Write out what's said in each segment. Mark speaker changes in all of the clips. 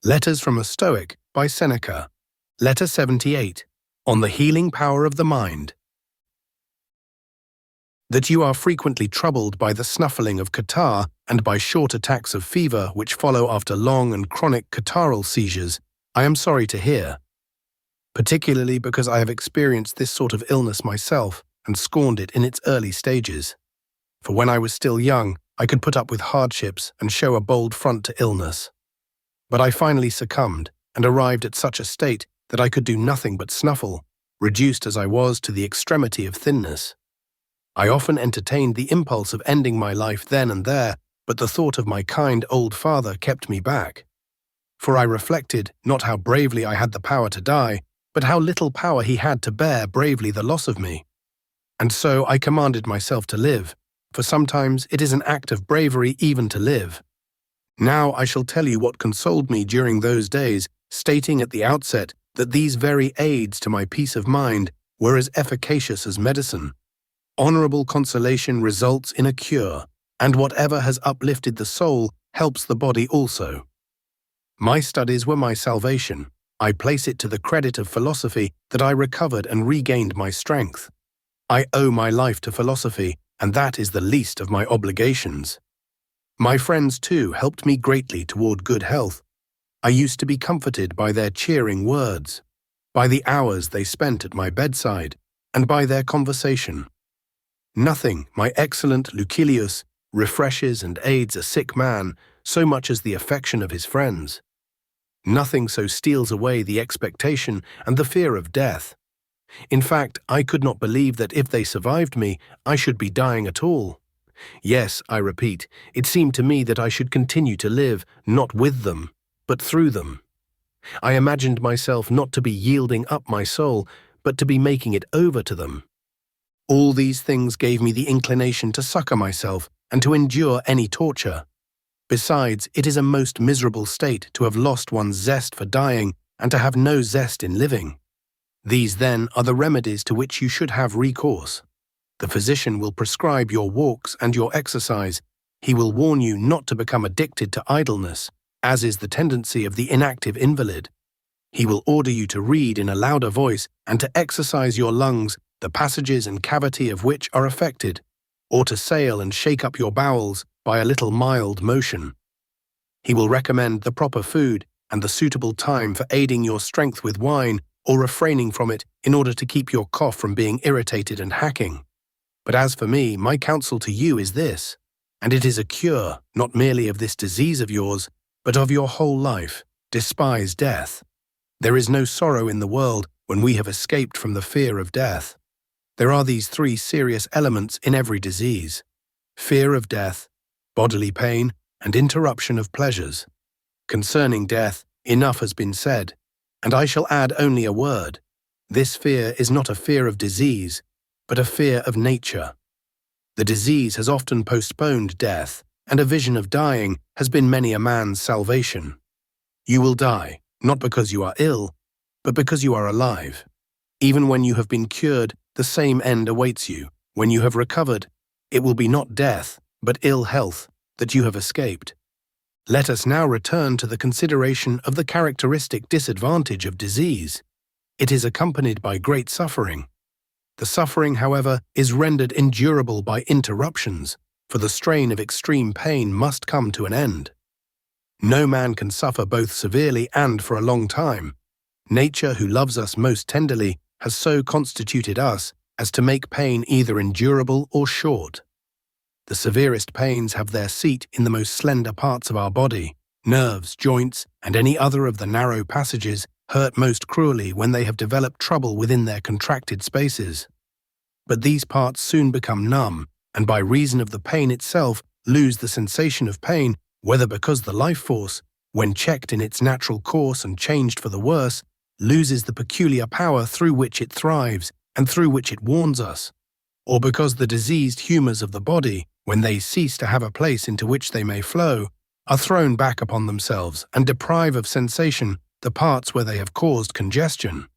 Speaker 1: Letters from a Stoic by Seneca. Letter 78. On the healing power of the mind. That you are frequently troubled by the snuffling of catarrh and by short attacks of fever which follow after long and chronic catarrhal seizures, I am sorry to hear, particularly because I have experienced this sort of illness myself and scorned it in its early stages. For when I was still young, I could put up with hardships and show a bold front to illness. But I finally succumbed and arrived at such a state that I could do nothing but snuffle, reduced as I was to the extremity of thinness. I often entertained the impulse of ending my life then and there, but the thought of my kind old father kept me back. For I reflected not how bravely I had the power to die, but how little power he had to bear bravely the loss of me. And so I commanded myself to live, for sometimes it is an act of bravery even to live. Now I shall tell you what consoled me during those days, stating at the outset that these very aids to my peace of mind were as efficacious as medicine. Honorable consolation results in a cure, and whatever has uplifted the soul helps the body also. My studies were my salvation. I place it to the credit of philosophy that I recovered and regained my strength. I owe my life to philosophy, and that is the least of my obligations. My friends, too, helped me greatly toward good health. I used to be comforted by their cheering words, by the hours they spent at my bedside, and by their conversation. Nothing, my excellent Lucilius, refreshes and aids a sick man so much as the affection of his friends. Nothing so steals away the expectation and the fear of death. In fact, I could not believe that if they survived me, I should be dying at all. Yes, I repeat, it seemed to me that I should continue to live, not with them, but through them. I imagined myself not to be yielding up my soul, but to be making it over to them. All these things gave me the inclination to succor myself and to endure any torture. Besides, it is a most miserable state to have lost one's zest for dying and to have no zest in living. These, then, are the remedies to which you should have recourse. The physician will prescribe your walks and your exercise. He will warn you not to become addicted to idleness, as is the tendency of the inactive invalid. He will order you to read in a louder voice and to exercise your lungs, the passages and cavity of which are affected, or to sail and shake up your bowels by a little mild motion. He will recommend the proper food and the suitable time for aiding your strength with wine or refraining from it in order to keep your cough from being irritated and hacking. But as for me, my counsel to you is this, and it is a cure not merely of this disease of yours, but of your whole life: despise death. There is no sorrow in the world when we have escaped from the fear of death. There are these three serious elements in every disease: fear of death, bodily pain, and interruption of pleasures. Concerning death, enough has been said, and I shall add only a word. This fear is not a fear of disease, but a fear of nature. The disease has often postponed death, and a vision of dying has been many a man's salvation. You will die, not because you are ill, but because you are alive. Even when you have been cured, the same end awaits you. When you have recovered, it will be not death, but ill health that you have escaped. Let us now return to the consideration of the characteristic disadvantage of disease. It is accompanied by great suffering. The suffering, however, is rendered endurable by interruptions, for the strain of extreme pain must come to an end. No man can suffer both severely and for a long time. Nature, who loves us most tenderly, has so constituted us as to make pain either endurable or short. The severest pains have their seat in the most slender parts of our body. Nerves, joints, and any other of the narrow passages hurt most cruelly when they have developed trouble within their contracted spaces. But these parts soon become numb, and by reason of the pain itself lose the sensation of pain, whether because the life force, when checked in its natural course and changed for the worse, loses the peculiar power through which it thrives and through which it warns us, or because the diseased humours of the body, when they cease to have a place into which they may flow, are thrown back upon themselves and deprive of sensation the parts where they have caused congestion.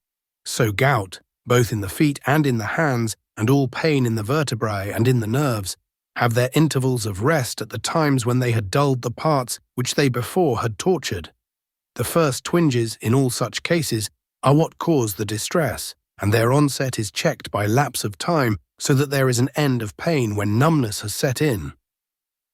Speaker 1: So gout, both in the feet and in the hands, and all pain in the vertebrae and in the nerves, have their intervals of rest at the times when they had dulled the parts which they before had tortured. The first twinges in all such cases are what cause the distress, and their onset is checked by lapse of time so that there is an end of pain when numbness has set in.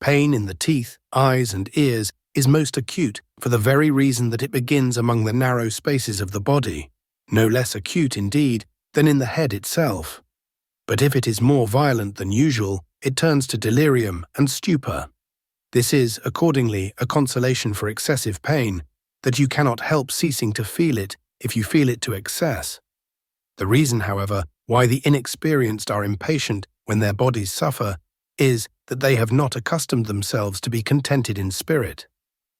Speaker 1: Pain in the teeth, eyes, and ears is most acute for the very reason that it begins among the narrow spaces of the body, no less acute indeed than in the head itself. But if it is more violent than usual, it turns to delirium and stupor. This is, accordingly, a consolation for excessive pain, that you cannot help ceasing to feel it if you feel it to excess. The reason, however, why the inexperienced are impatient when their bodies suffer is that they have not accustomed themselves to be contented in spirit.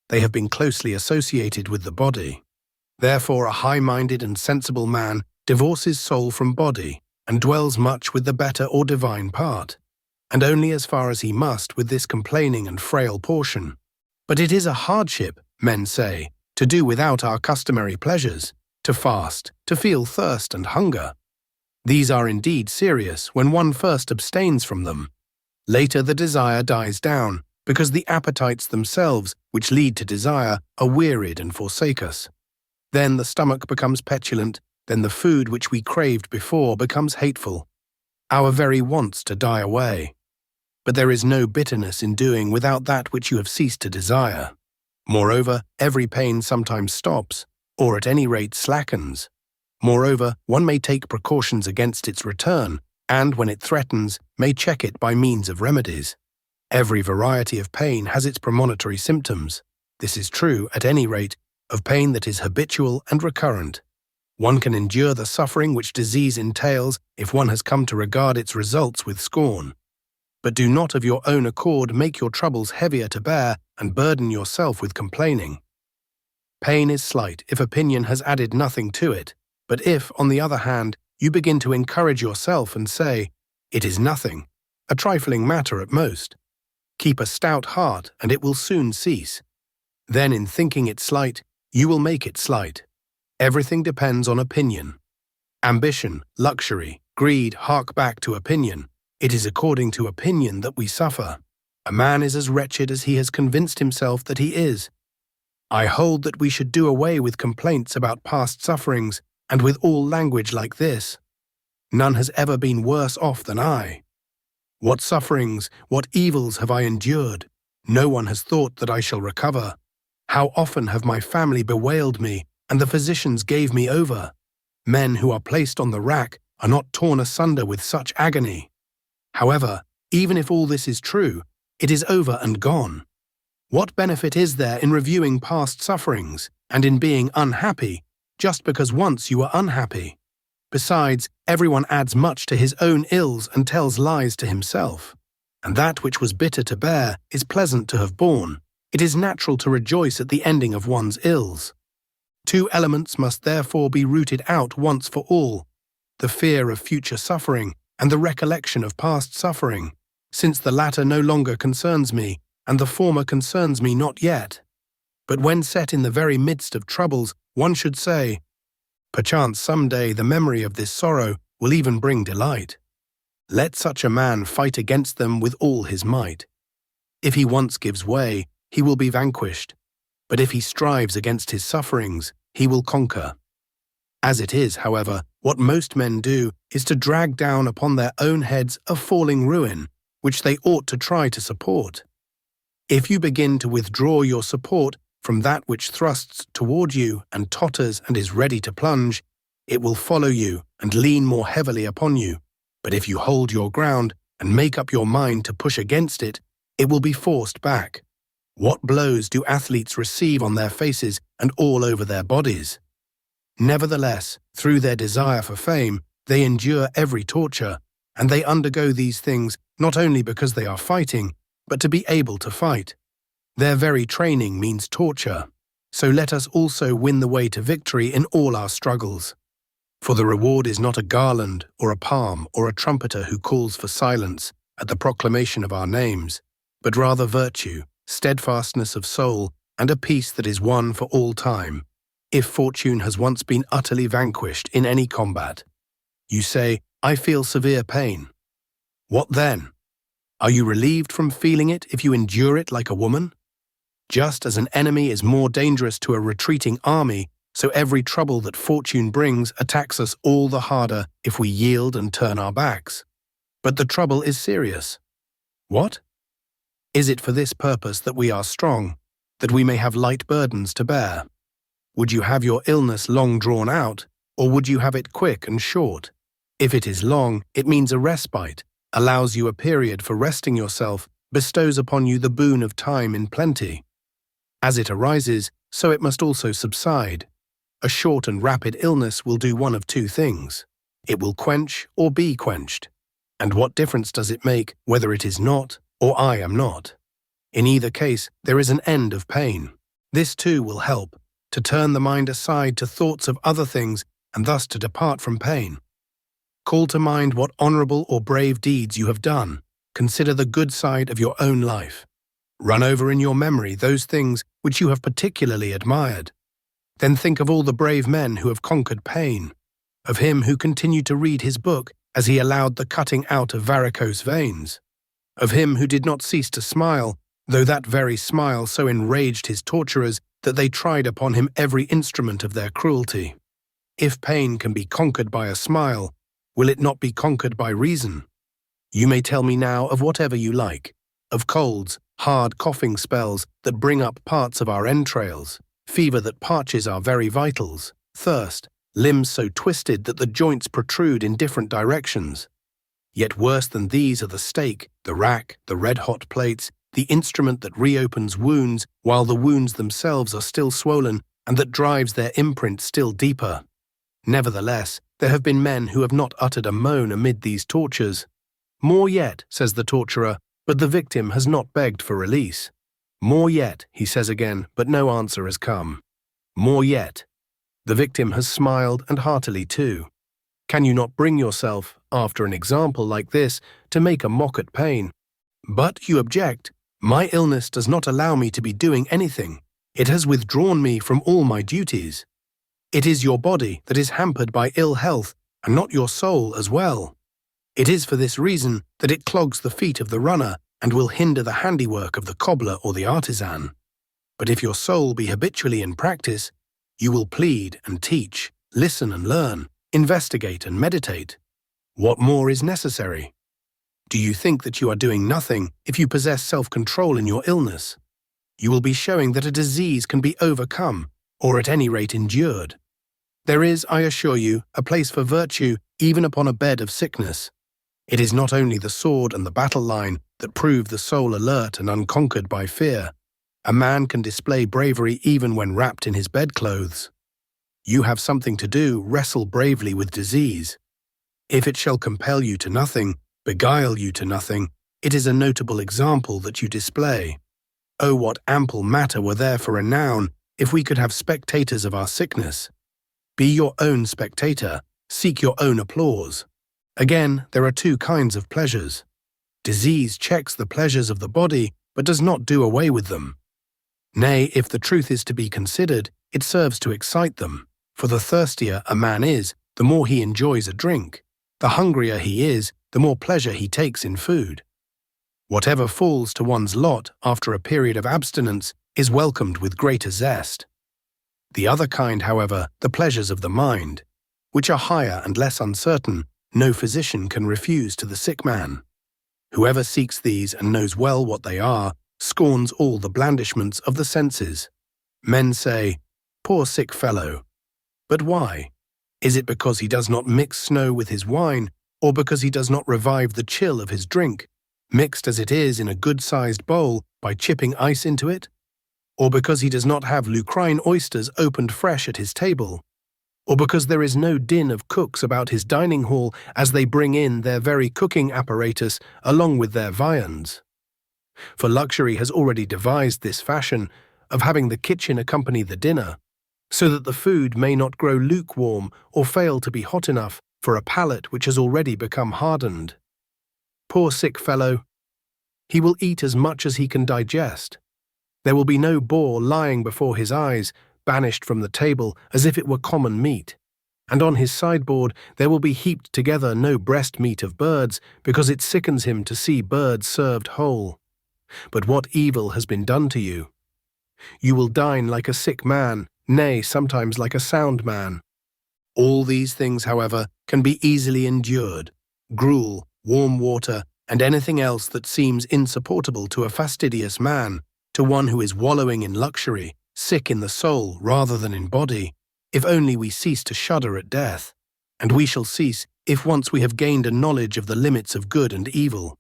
Speaker 1: They have been closely associated with the body. Therefore, a high-minded and sensible man divorces soul from body and dwells much with the better or divine part, and only as far as he must with this complaining and frail portion. But it is a hardship, men say, to do without our customary pleasures, to fast, to feel thirst and hunger. These are indeed serious when one first abstains from them. Later the desire dies down, because the appetites themselves, which lead to desire, are wearied and forsake us. Then the stomach becomes petulant, then the food which we craved before becomes hateful. Our very wants to die away. But there is no bitterness in doing without that which you have ceased to desire. Moreover, every pain sometimes stops, or at any rate slackens. Moreover, one may take precautions against its return, and when it threatens, may check it by means of remedies. Every variety of pain has its premonitory symptoms. This is true, at any rate, of pain that is habitual and recurrent. One can endure the suffering which disease entails if one has come to regard its results with scorn. But do not of your own accord make your troubles heavier to bear and burden yourself with complaining. Pain is slight if opinion has added nothing to it, but if, on the other hand, you begin to encourage yourself and say, "It is nothing, a trifling matter at most," keep a stout heart and it will soon cease. Then in thinking it slight, you will make it slight. Everything depends on opinion. Ambition, luxury, greed hark back to opinion. It is according to opinion that we suffer. A man is as wretched as he has convinced himself that he is. I hold that we should do away with complaints about past sufferings and with all language like this. None has ever been worse off than I. What sufferings, what evils have I endured? No one has thought that I shall recover. How often have my family bewailed me, and the physicians gave me over? Men who are placed on the rack are not torn asunder with such agony. However, even if all this is true, it is over and gone. What benefit is there in reviewing past sufferings and in being unhappy just because once you were unhappy? Besides, everyone adds much to his own ills and tells lies to himself. And that which was bitter to bear is pleasant to have borne. It is natural to rejoice at the ending of one's ills. Two elements must therefore be rooted out once for all: the fear of future suffering and the recollection of past suffering, since the latter no longer concerns me, and the former concerns me not yet. But when set in the very midst of troubles, one should say, "Perchance some day the memory of this sorrow will even bring delight." Let such a man fight against them with all his might. If he once gives way, he will be vanquished, but if he strives against his sufferings, he will conquer. As it is, however, what most men do is to drag down upon their own heads a falling ruin, which they ought to try to support. If you begin to withdraw your support from that which thrusts toward you and totters and is ready to plunge, it will follow you and lean more heavily upon you. But if you hold your ground and make up your mind to push against it, it will be forced back. What blows do athletes receive on their faces and all over their bodies? Nevertheless, through their desire for fame, they endure every torture, and they undergo these things not only because they are fighting, but to be able to fight. Their very training means torture. So let us also win the way to victory in all our struggles. For the reward is not a garland or a palm or a trumpeter who calls for silence at the proclamation of our names, but rather virtue, steadfastness of soul, and a peace that is won for all time, if fortune has once been utterly vanquished in any combat. You say, "I feel severe pain." What then? Are you relieved from feeling it if you endure it like a woman? Just as an enemy is more dangerous to a retreating army, so every trouble that fortune brings attacks us all the harder if we yield and turn our backs. But the trouble is serious. What? Is it for this purpose that we are strong, that we may have light burdens to bear? Would you have your illness long drawn out, or would you have it quick and short? If it is long, it means a respite, allows you a period for resting yourself, bestows upon you the boon of time in plenty. As it arises, so it must also subside. A short and rapid illness will do one of two things. It will quench or be quenched. And what difference does it make whether it is not or I am not? In either case, there is an end of pain. This too will help, to turn the mind aside to thoughts of other things and thus to depart from pain. Call to mind what honorable or brave deeds you have done. Consider the good side of your own life. Run over in your memory those things which you have particularly admired. Then think of all the brave men who have conquered pain, of him who continued to read his book as he allowed the cutting out of varicose veins, of him who did not cease to smile, though that very smile so enraged his torturers that they tried upon him every instrument of their cruelty. If pain can be conquered by a smile, will it not be conquered by reason? You may tell me now of whatever you like, of colds, hard coughing spells that bring up parts of our entrails, fever that parches our very vitals, thirst, limbs so twisted that the joints protrude in different directions. Yet worse than these are the stake, the rack, the red-hot plates, the instrument that reopens wounds while the wounds themselves are still swollen and that drives their imprint still deeper. Nevertheless, there have been men who have not uttered a moan amid these tortures. More yet, says the torturer, but the victim has not begged for release. More yet, he says again, but no answer has come. More yet. The victim has smiled, and heartily too. Can you not bring yourself, after an example like this, to make a mock at pain? But you object, my illness does not allow me to be doing anything. It has withdrawn me from all my duties. It is your body that is hampered by ill health, and not your soul as well. It is for this reason that it clogs the feet of the runner and will hinder the handiwork of the cobbler or the artisan. But if your soul be habitually in practice, you will plead and teach, listen and learn, investigate and meditate. What more is necessary? Do you think that you are doing nothing if you possess self-control in your illness? You will be showing that a disease can be overcome, or at any rate endured. There is, I assure you, a place for virtue even upon a bed of sickness. It is not only the sword and the battle line that prove the soul alert and unconquered by fear. A man can display bravery even when wrapped in his bedclothes. You have something to do, wrestle bravely with disease. If it shall compel you to nothing, beguile you to nothing, it is a notable example that you display. Oh, what ample matter were there for renown if we could have spectators of our sickness. Be your own spectator, seek your own applause. Again, there are two kinds of pleasures. Disease checks the pleasures of the body, but does not do away with them. Nay, if the truth is to be considered, it serves to excite them, for the thirstier a man is, the more he enjoys a drink. The hungrier he is, the more pleasure he takes in food. Whatever falls to one's lot after a period of abstinence is welcomed with greater zest. The other kind, however, the pleasures of the mind, which are higher and less uncertain, no physician can refuse to the sick man. Whoever seeks these and knows well what they are, scorns all the blandishments of the senses. Men say, "Poor sick fellow." But why? Is it because he does not mix snow with his wine, or because he does not revive the chill of his drink, mixed as it is in a good-sized bowl by chipping ice into it? Or because he does not have lucrine oysters opened fresh at his table? Or because there is no din of cooks about his dining hall as they bring in their very cooking apparatus along with their viands? For luxury has already devised this fashion of having the kitchen accompany the dinner, so that the food may not grow lukewarm or fail to be hot enough for a palate which has already become hardened. Poor sick fellow! He will eat as much as he can digest. There will be no boar lying before his eyes, banished from the table as if it were common meat, and on his sideboard there will be heaped together no breast meat of birds, because it sickens him to see birds served whole. But what evil has been done to you? You will dine like a sick man, nay, sometimes like a sound man. All these things, however, can be easily endured. Gruel, warm water, and anything else that seems insupportable to a fastidious man, to one who is wallowing in luxury, sick in the soul rather than in body, if only we cease to shudder at death. And we shall cease if once we have gained a knowledge of the limits of good and evil.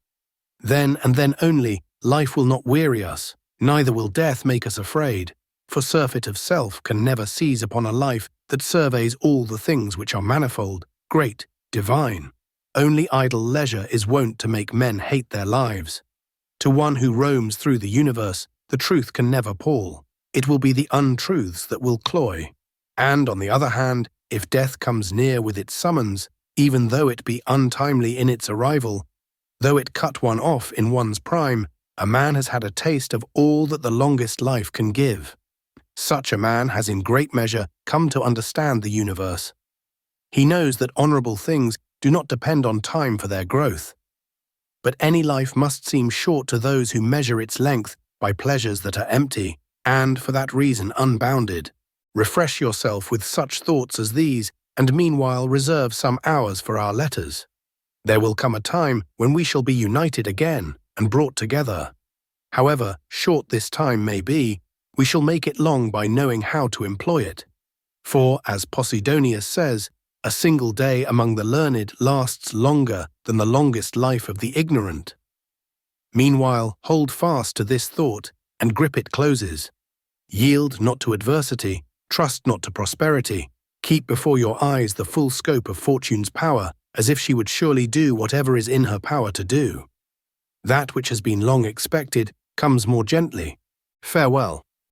Speaker 1: Then and then only, life will not weary us, neither will death make us afraid, for surfeit of self can never seize upon a life that surveys all the things which are manifold, great, divine. Only idle leisure is wont to make men hate their lives. To one who roams through the universe, the truth can never pall. It will be the untruths that will cloy. And, on the other hand, if death comes near with its summons, even though it be untimely in its arrival, though it cut one off in one's prime, a man has had a taste of all that the longest life can give. Such a man has in great measure come to understand the universe. He knows that honorable things do not depend on time for their growth. But any life must seem short to those who measure its length by pleasures that are empty, and, for that reason, unbounded. Refresh yourself with such thoughts as these, and meanwhile reserve some hours for our letters. There will come a time when we shall be united again and brought together. However short this time may be, we shall make it long by knowing how to employ it. For, as Posidonius says, a single day among the learned lasts longer than the longest life of the ignorant. Meanwhile, hold fast to this thought, and grip it closes. Yield not to adversity, trust not to prosperity. Keep before your eyes the full scope of fortune's power, as if she would surely do whatever is in her power to do. That which has been long expected comes more gently. Farewell.